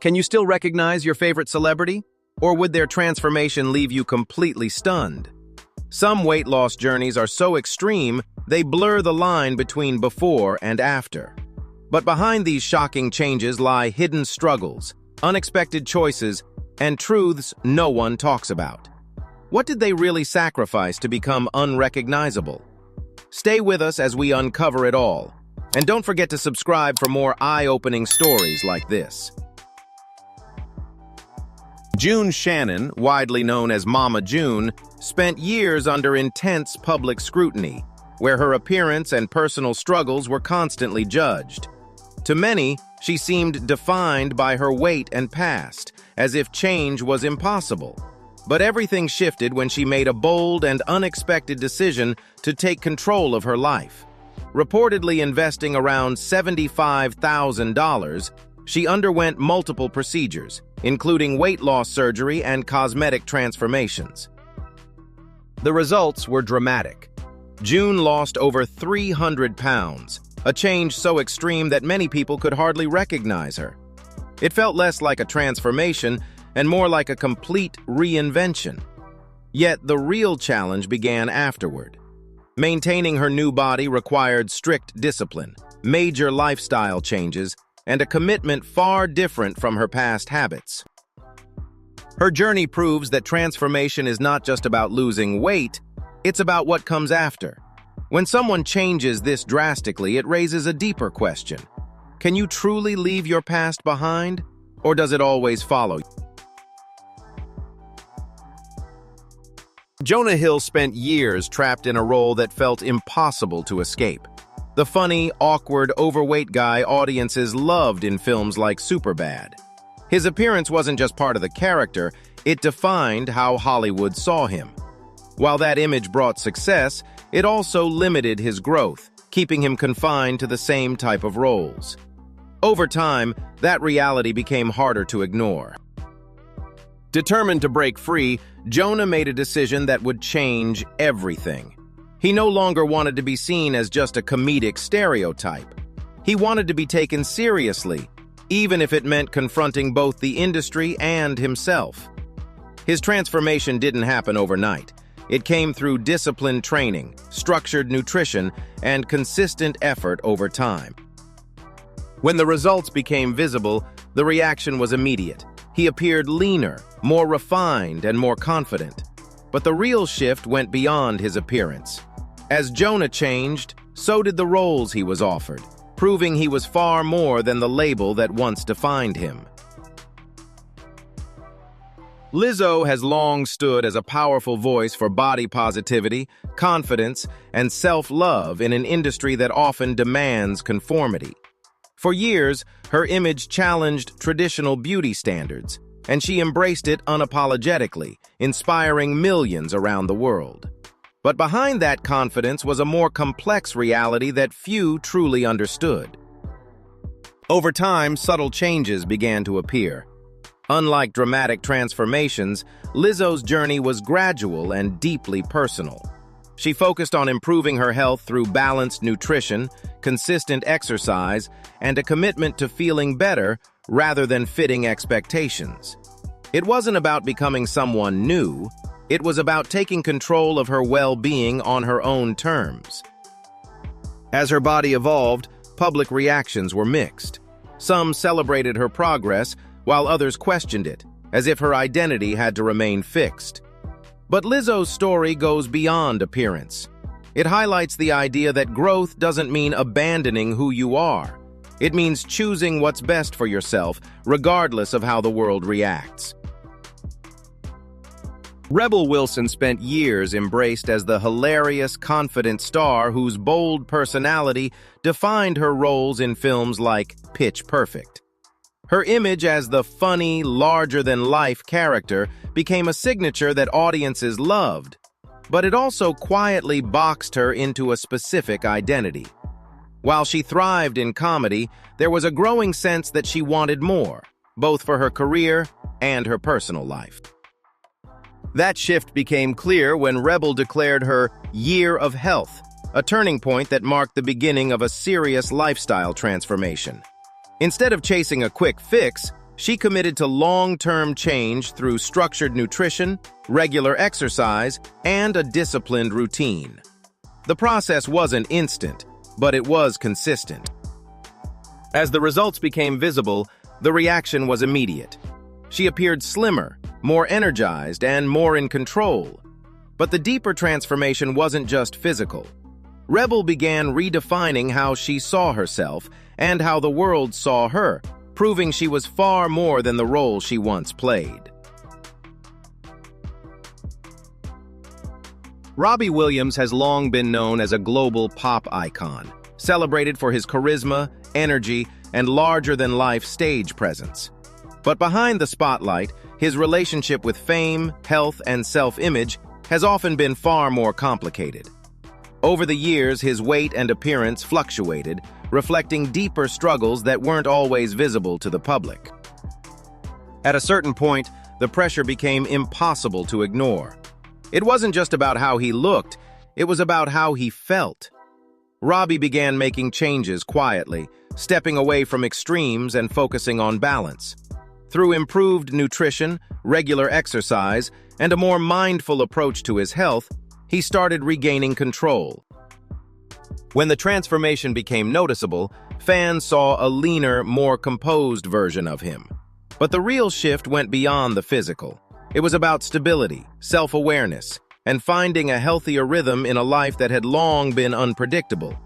Can you still recognize your favorite celebrity? Or would their transformation leave you completely stunned? Some weight loss journeys are so extreme, they blur the line between before and after. But behind these shocking changes lie hidden struggles, unexpected choices, and truths no one talks about. What did they really sacrifice to become unrecognizable? Stay with us as we uncover it all. And don't forget to subscribe for more eye-opening stories like this. June Shannon, widely known as Mama June, spent years under intense public scrutiny, where her appearance and personal struggles were constantly judged. To many, she seemed defined by her weight and past, as if change was impossible. But everything shifted when she made a bold and unexpected decision to take control of her life. Reportedly investing around $75,000, she underwent multiple procedures, including weight loss surgery and cosmetic transformations. The results were dramatic. June lost over 300 pounds, a change so extreme that many people could hardly recognize her. It felt less like a transformation and more like a complete reinvention. Yet the real challenge began afterward. Maintaining her new body required strict discipline, major lifestyle changes, and a commitment far different from her past habits. Her journey proves that transformation is not just about losing weight, it's about what comes after. When someone changes this drastically, it raises a deeper question. Can you truly leave your past behind, or does it always follow you? Jonah Hill spent years trapped in a role that felt impossible to escape. The funny, awkward, overweight guy audiences loved in films like Superbad. His appearance wasn't just part of the character, it defined how Hollywood saw him. While that image brought success, it also limited his growth, keeping him confined to the same type of roles. Over time, that reality became harder to ignore. Determined to break free, Jonah made a decision that would change everything. He no longer wanted to be seen as just a comedic stereotype. He wanted to be taken seriously, even if it meant confronting both the industry and himself. His transformation didn't happen overnight. It came through disciplined training, structured nutrition, and consistent effort over time. When the results became visible, the reaction was immediate. He appeared leaner, more refined, and more confident. But the real shift went beyond his appearance. As Jonah changed, so did the roles he was offered, proving he was far more than the label that once defined him. Lizzo has long stood as a powerful voice for body positivity, confidence, and self-love in an industry that often demands conformity. For years, her image challenged traditional beauty standards, and she embraced it unapologetically, inspiring millions around the world. But behind that confidence was a more complex reality that few truly understood. Over time, subtle changes began to appear. Unlike dramatic transformations, Lizzo's journey was gradual and deeply personal. She focused on improving her health through balanced nutrition, consistent exercise, and a commitment to feeling better rather than fitting expectations. It wasn't about becoming someone new, it was about taking control of her well-being on her own terms. As her body evolved, public reactions were mixed. Some celebrated her progress, while others questioned it, as if her identity had to remain fixed. But Lizzo's story goes beyond appearance. It highlights the idea that growth doesn't mean abandoning who you are. It means choosing what's best for yourself, regardless of how the world reacts. Rebel Wilson spent years embraced as the hilarious, confident star whose bold personality defined her roles in films like Pitch Perfect. Her image as the funny, larger-than-life character became a signature that audiences loved, but it also quietly boxed her into a specific identity. While she thrived in comedy, there was a growing sense that she wanted more, both for her career and her personal life. That shift became clear when Rebel declared her Year of Health, a turning point that marked the beginning of a serious lifestyle transformation. Instead of chasing a quick fix, She committed to long-term change through structured nutrition, regular exercise, and a disciplined routine. The process wasn't instant, but it was consistent. As the results became visible, the reaction was immediate. She appeared slimmer, more energized, and more in control. But the deeper transformation wasn't just physical. Rebel began redefining how she saw herself and how the world saw her, proving she was far more than the role she once played. Robbie Williams has long been known as a global pop icon, celebrated for his charisma, energy, and larger-than-life stage presence. But behind the spotlight, his relationship with fame, health, and self-image has often been far more complicated. Over the years, his weight and appearance fluctuated, reflecting deeper struggles that weren't always visible to the public. At a certain point, the pressure became impossible to ignore. It wasn't just about how he looked, it was about how he felt. Robbie began making changes quietly, stepping away from extremes and focusing on balance. Through improved nutrition, regular exercise, and a more mindful approach to his health, he started regaining control. When the transformation became noticeable, fans saw a leaner, more composed version of him. But the real shift went beyond the physical. It was about stability, self-awareness, and finding a healthier rhythm in a life that had long been unpredictable.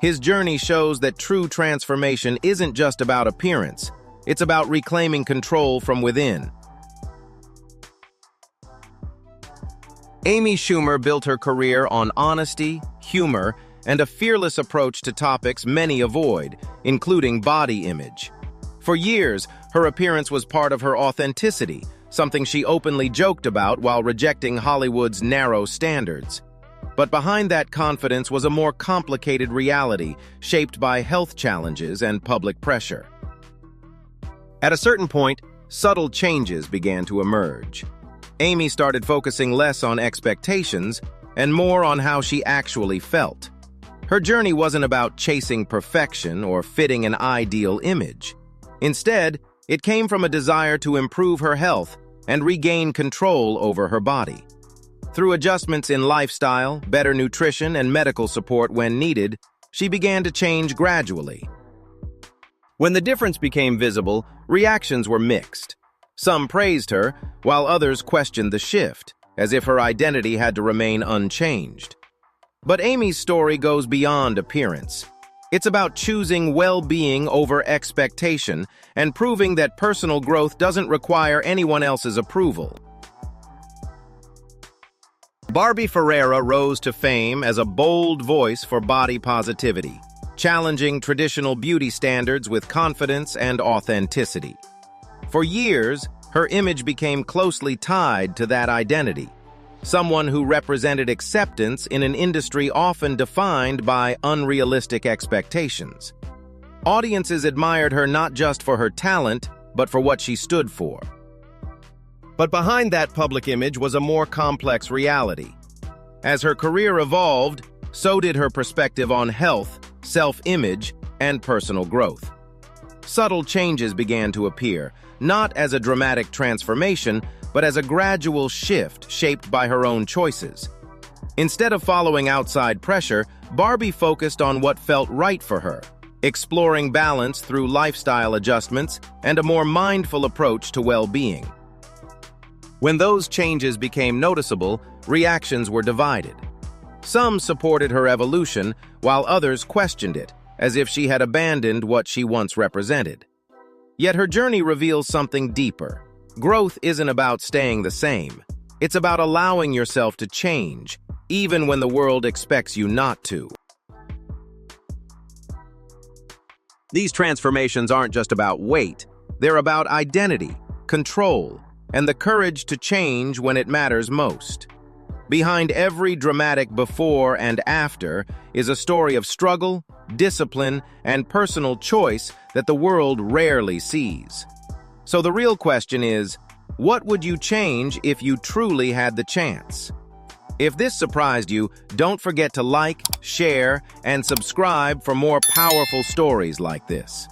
His journey shows that true transformation isn't just about appearance, it's about reclaiming control from within. Amy Schumer built her career on honesty, humor, and a fearless approach to topics many avoid, including body image. For years, her appearance was part of her authenticity, something she openly joked about while rejecting Hollywood's narrow standards. But behind that confidence was a more complicated reality, shaped by health challenges and public pressure. At a certain point, subtle changes began to emerge. Amy started focusing less on expectations and more on how she actually felt. Her journey wasn't about chasing perfection or fitting an ideal image. Instead, it came from a desire to improve her health and regain control over her body. Through adjustments in lifestyle, better nutrition, and medical support when needed, she began to change gradually. When the difference became visible, reactions were mixed. Some praised her, while others questioned the shift, as if her identity had to remain unchanged. But Amy's story goes beyond appearance. It's about choosing well-being over expectation and proving that personal growth doesn't require anyone else's approval. Barbie Ferreira rose to fame as a bold voice for body positivity, challenging traditional beauty standards with confidence and authenticity. For years, her image became closely tied to that identity, someone who represented acceptance in an industry often defined by unrealistic expectations. Audiences admired her not just for her talent, but for what she stood for. But behind that public image was a more complex reality. As her career evolved, so did her perspective on health, self-image, and personal growth. Subtle changes began to appear, not as a dramatic transformation, but as a gradual shift shaped by her own choices. Instead of following outside pressure, Barbie focused on what felt right for her, exploring balance through lifestyle adjustments and a more mindful approach to well-being. When those changes became noticeable, reactions were divided. Some supported her evolution, while others questioned it, as if she had abandoned what she once represented. Yet her journey reveals something deeper. Growth isn't about staying the same. It's about allowing yourself to change, even when the world expects you not to. These transformations aren't just about weight. They're about identity, control, and the courage to change when it matters most. Behind every dramatic before and after is a story of struggle, discipline, and personal choice that the world rarely sees. So the real question is, what would you change if you truly had the chance? If this surprised you, don't forget to like, share, and subscribe for more powerful stories like this.